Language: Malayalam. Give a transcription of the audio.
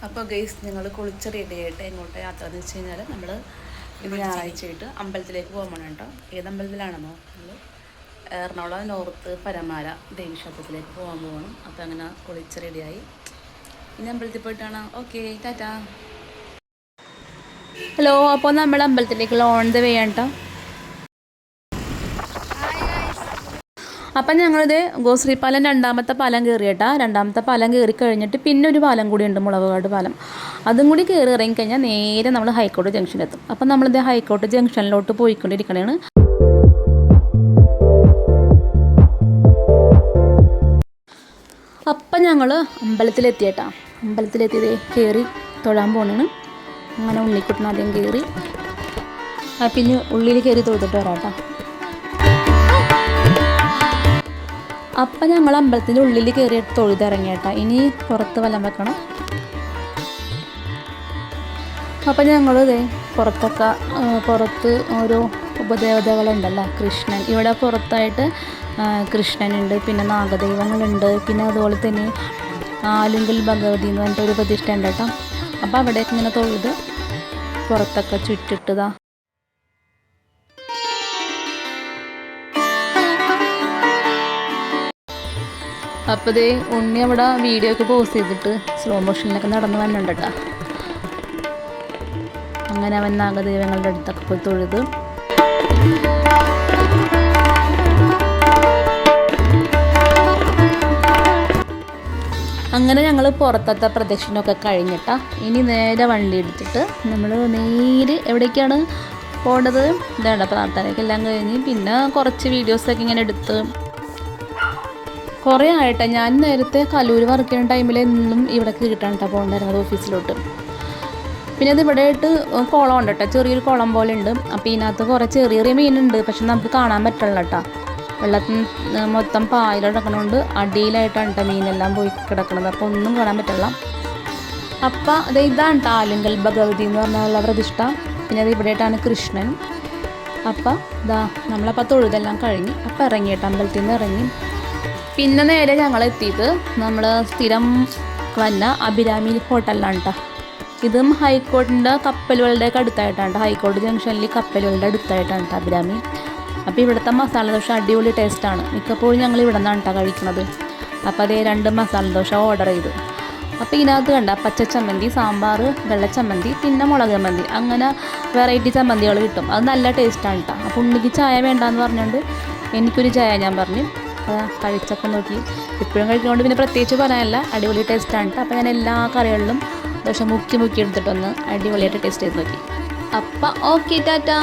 അപ്പോൾ ഗൈസ് നിങ്ങൾ കുളിച്ച് റെഡിയായിട്ട് എങ്ങോട്ട് യാത്ര എന്ന് വെച്ച് കഴിഞ്ഞാൽ നമ്മൾ ഇത് ഞായറാഴ്ചയായിട്ട് അമ്പലത്തിലേക്ക് പോകണം കേട്ടോ. ഏത് അമ്പലത്തിലാണെന്നോ നമ്മൾ എറണാകുളം നോർത്ത് പരമാര ദേവീക്ഷേത്രത്തിലേക്ക് പോകാൻ പോകണം. അപ്പോൾ അങ്ങനെ കുളിച്ച് റെഡിയായി ഇനി അമ്പലത്തിൽ പോയിട്ടാണ്. ഓക്കെ ടാറ്റാ. ഹലോ, അപ്പോൾ നമ്മൾ അമ്പലത്തിലേക്കുള്ള ഓൺ ദ വേ ആണ് കേട്ടോ. അപ്പം ഞങ്ങളിത് ഗോശ്രീ പാലം രണ്ടാമത്തെ പാലം കയറി കേട്ടാ. രണ്ടാമത്തെ പാലം കയറി കഴിഞ്ഞിട്ട് പിന്നെ ഒരു പാലം കൂടി ഉണ്ട്, മുളകുകാട് പാലം. അതും കൂടി കയറി ഇറങ്ങിക്കഴിഞ്ഞാൽ നേരെ നമ്മൾ ഹൈക്കോടതി ജംഗ്ഷനിലെത്തും. അപ്പം നമ്മളിത് ഹൈക്കോടതി ജംഗ്ഷനിലോട്ട് പോയിക്കൊണ്ടിരിക്കണതാണ്. അപ്പം ഞങ്ങൾ അമ്പലത്തിലെത്തിയേട്ടാ. അമ്പലത്തിലെത്തിയത് കയറി തൊഴാൻ പോകണാണ്. അങ്ങനെ ഉണ്ണിക്കുട്ടൻ ആദ്യം കയറി, പിന്നെ ഉള്ളിൽ കയറി തൊഴുതിട്ട് വരാം കേട്ടോ. അപ്പം ഞങ്ങൾ അമ്പലത്തിൻ്റെ ഉള്ളിൽ കയറി തൊഴുതിറങ്ങിയേട്ടാ. ഇനി പുറത്ത് വലം വെക്കണം. അപ്പം ഞങ്ങളിതേ പുറത്ത് ഓരോ ഉപദേവതകളുണ്ടല്ലോ. കൃഷ്ണൻ ഇവിടെ പുറത്തായിട്ട് കൃഷ്ണനുണ്ട്, പിന്നെ നാഗദൈവങ്ങളുണ്ട്, പിന്നെ അതുപോലെ തന്നെ ആലുങ്കൽ ഭഗവതി എന്ന് പറഞ്ഞിട്ടൊരു പ്രതിഷ്ഠ ഉണ്ട് കേട്ടോ. അപ്പോൾ അവിടേക്ക് ഇങ്ങനെ തൊഴുത് പുറത്തൊക്കെ ചുറ്റിട്ടതാ. അപ്പോൾ ഇതേ ഉണ്ണി അവിടെ വീഡിയോ ഒക്കെ പോസ്റ്റ് ചെയ്തിട്ട് സ്ലോ മോഷനിലൊക്കെ നടന്നു വന്നുണ്ട് കേട്ടോ. അങ്ങനെ അവൻ നാഗദൈവങ്ങളുടെ അടുത്തൊക്കെ പോയി തൊഴുത് അങ്ങനെ ഞങ്ങൾ പുറത്തത്തെ പ്രദക്ഷിണമൊക്കെ കഴിഞ്ഞിട്ടാ. ഇനി നേരെ വണ്ടി എടുത്തിട്ട് നമ്മൾ നേരെ എവിടേക്കാണ് പോകേണ്ടത്? ഇതാണ് പ്രാർത്ഥനയൊക്കെ എല്ലാം കഴിഞ്ഞ് പിന്നെ കുറച്ച് വീഡിയോസൊക്കെ ഇങ്ങനെ എടുത്ത് കുറേ ആയിട്ടാ. ഞാൻ നേരത്തെ കലൂർ വർക്ക് ചെയ്യുന്ന ടൈമിൽ എന്നും ഇവിടെ കിട്ടാൻ കേട്ടോ പോകണ്ടായിരുന്നത് ഓഫീസിലോട്ട്. പിന്നെ അത് ഇവിടെ ആയിട്ട് കുളം ഉണ്ട് കേട്ടോ, ചെറിയൊരു കുളം പോലെ ഉണ്ട്. അപ്പോൾ ഇതിനകത്ത് കുറേ ചെറിയ ചെറിയ മീനുണ്ട്, പക്ഷെ നമുക്ക് കാണാൻ പറ്റില്ല കേട്ടോ. വെള്ളത്തിൽ മൊത്തം പായലോട്ട് കിടക്കണോണ്ട് അടിയിലായിട്ടാണ് കേട്ടോ മീനെല്ലാം പോയി കിടക്കണത്. അപ്പോൾ ഒന്നും കാണാൻ പറ്റില്ല. അപ്പം അത് ഇതാണ് കേട്ടോ ആലുങ്കൽ ഭഗവതി എന്ന് പറഞ്ഞുള്ള പ്രതിഷ്ഠ. പിന്നെ അത് ഇവിടെ ആയിട്ടാണ് കൃഷ്ണൻ. അപ്പം ഇതാ നമ്മളപ്പോൾ തൊഴുതെല്ലാം കഴിഞ്ഞ് അപ്പം ഇറങ്ങി കേട്ടോ, അമ്പലത്തിൽ നിന്ന് ഇറങ്ങി. പിന്നെ നേരെ ഞങ്ങൾ എത്തിയത് നമ്മൾ സ്ഥിരം വന്ന അഭിരാമി ഹോട്ടലിലാണ് കേട്ടോ. ഇതും ഹൈക്കോടതിൻ്റെ കപ്പലുകളുടെയൊക്കെ അടുത്തായിട്ടാണ് കേട്ടോ. ഹൈക്കോടതി ജംഗ്ഷനിൽ കപ്പലുകളുടെ അടുത്തായിട്ടാണ് കേട്ടോ അഭിരാമി. അപ്പോൾ ഇവിടുത്തെ മസാല ദോശ അടിപൊളി ടേസ്റ്റാണ്. മിക്കപ്പോഴും ഞങ്ങൾ ഇവിടെ നിന്നാണ് കേട്ടോ കഴിക്കുന്നത്. അപ്പോൾ അതേ 2 മസാല ദോശ ഓർഡർ ചെയ്തു. അപ്പോൾ ഇതിനകത്ത് കണ്ട പച്ച ചമ്മന്തി, സാമ്പാർ, വെള്ളച്ചമ്മന്തി, പിന്നെ മുളക് ചമ്മന്തി, അങ്ങനെ വെറൈറ്റി ചമ്മന്തികൾ കിട്ടും. അത് നല്ല ടേസ്റ്റാണ് കേട്ടോ. അപ്പോൾ ഉണ്ണിക്ക് ചായ വേണ്ടാന്ന് പറഞ്ഞുകൊണ്ട് എനിക്കൊരു ചായ ഞാൻ പറഞ്ഞു. അതാ കഴിച്ചൊക്കെ നോക്കി. ഇപ്പോഴും കഴിക്കുന്നതുകൊണ്ട് പിന്നെ പ്രത്യേകിച്ച് പറയാനല്ല, അടിപൊളി ടേസ്റ്റാണ് കേട്ടോ. അപ്പോൾ ഞാൻ എല്ലാ കറികളിലും ദോശ മുക്കി എടുത്തിട്ടൊന്ന് അടിപൊളിയായിട്ട് ടേസ്റ്റ് ചെയ്ത് നോക്കി. അപ്പം ഓക്കെ ടാറ്റാ.